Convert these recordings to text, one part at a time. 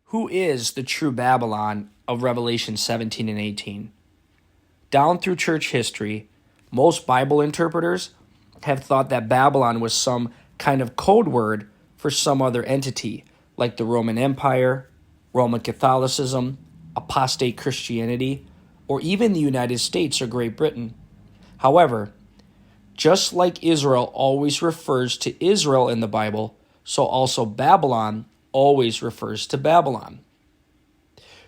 Who is the true Babylon of Revelation 17 and 18? Down through church history, most Bible interpreters have thought that Babylon was some kind of code word for some other entity, like the Roman Empire, Roman Catholicism, apostate Christianity, or even the United States or Great Britain. However, just like Israel always refers to Israel in the Bible, so also Babylon always refers to Babylon.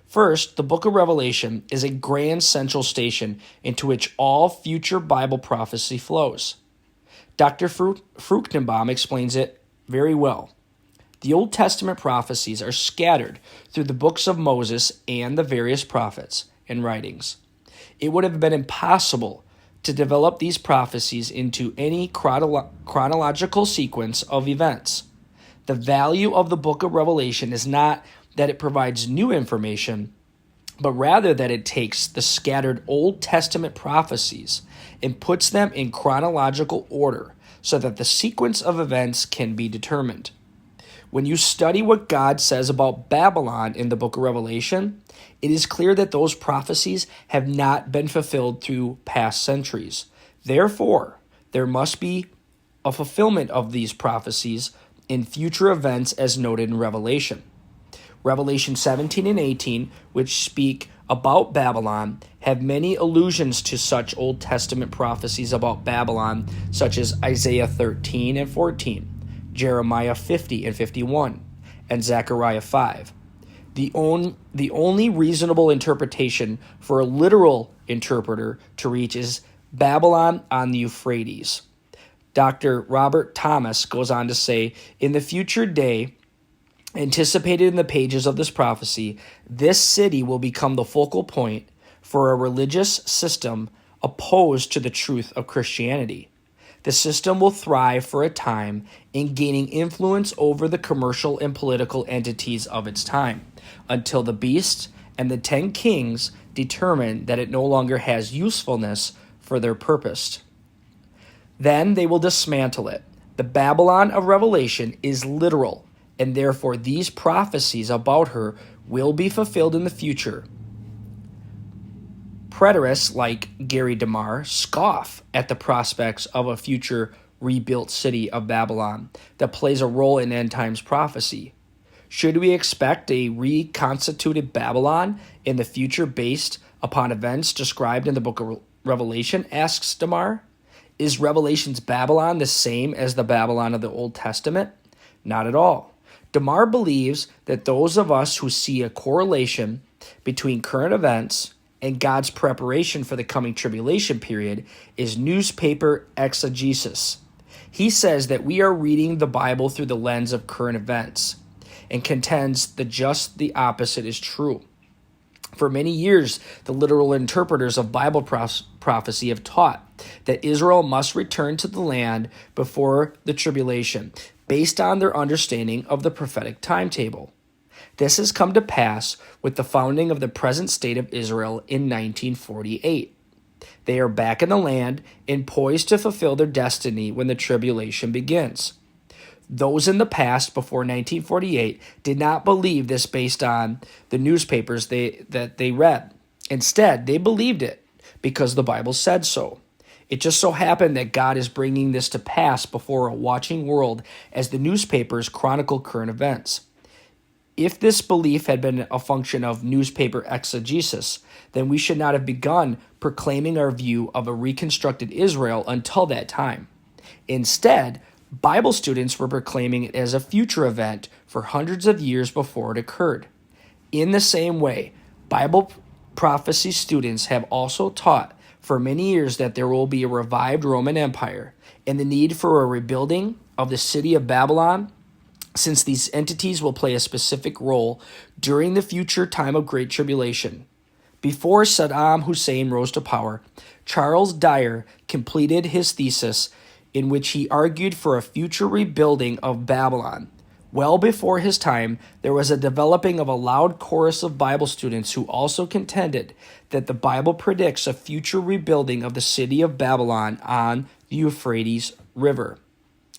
First, the book of Revelation is a grand central station into which all future Bible prophecy flows. Dr. Fruchtenbaum explains it very well. The Old Testament prophecies are scattered through the books of Moses and the various prophets and writings. It would have been impossible to develop these prophecies into any chronological sequence of events. The value of the book of Revelation is not that it provides new information, but rather that it takes the scattered Old Testament prophecies and puts them in chronological order so that the sequence of events can be determined. When you study what God says about Babylon in the book of Revelation, it is clear that those prophecies have not been fulfilled through past centuries. Therefore, there must be a fulfillment of these prophecies in future events as noted in Revelation. Revelation 17 and 18, which speak about Babylon, have many allusions to such Old Testament prophecies about Babylon, such as Isaiah 13 and 14, Jeremiah 50 and 51, and Zechariah 5. The only reasonable interpretation for a literal interpreter to reach is Babylon on the Euphrates. Dr. Robert Thomas goes on to say, in the future day, anticipated in the pages of this prophecy, this city will become the focal point for a religious system opposed to the truth of Christianity. The system will thrive for a time in gaining influence over the commercial and political entities of its time, until the beast and the 10 kings determine that it no longer has usefulness for their purpose. Then they will dismantle it. The Babylon of Revelation is literal, and therefore these prophecies about her will be fulfilled in the future. Preterists like Gary DeMar scoff at the prospects of a future rebuilt city of Babylon that plays a role in end times prophecy. Should we expect a reconstituted Babylon in the future based upon events described in the book of Revelation, asks DeMar. Is Revelation's Babylon the same as the Babylon of the Old Testament? Not at all. DeMar believes that those of us who see a correlation between current events and God's preparation for the coming tribulation period is newspaper exegesis. He says that we are reading the Bible through the lens of current events and contends that just the opposite is true. For many years, the literal interpreters of Bible prophecy have taught that Israel must return to the land before the tribulation, based on their understanding of the prophetic timetable. This has come to pass with the founding of the present state of Israel in 1948. They are back in the land and poised to fulfill their destiny when the tribulation begins. Those in the past, before 1948, did not believe this based on the newspapers that they read. Instead, they believed it because the Bible said so. It just so happened that God is bringing this to pass before a watching world as the newspapers chronicle current events. If this belief had been a function of newspaper exegesis, then we should not have begun proclaiming our view of a reconstructed Israel until that time. Instead, Bible students were proclaiming it as a future event for hundreds of years before it occurred. In the same way, Bible prophecy students have also taught for many years that there will be a revived Roman Empire and the need for a rebuilding of the city of Babylon, since these entities will play a specific role during the future time of Great Tribulation. Before Saddam Hussein rose to power, Charles Dyer completed his thesis in which he argued for a future rebuilding of Babylon. Well before his time, there was a developing of a loud chorus of Bible students who also contended that the Bible predicts a future rebuilding of the city of Babylon on the Euphrates River.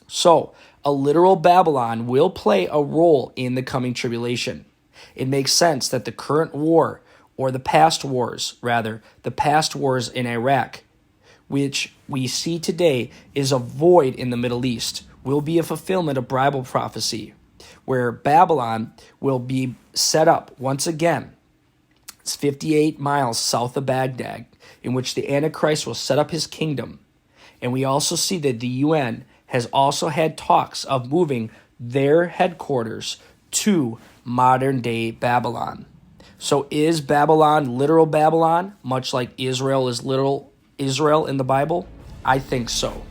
So, a literal Babylon will play a role in the coming tribulation. It makes sense that the current war, or the past wars, rather, the past wars in Iraq, which we see today is a void in the Middle East, will be a fulfillment of Bible prophecy, where Babylon will be set up once again. It's 58 miles south of Baghdad, in which the Antichrist will set up his kingdom. And we also see that the UN has also had talks of moving their headquarters to modern-day Babylon. So is Babylon literal Babylon, much like Israel is literal Israel in the Bible? I think so.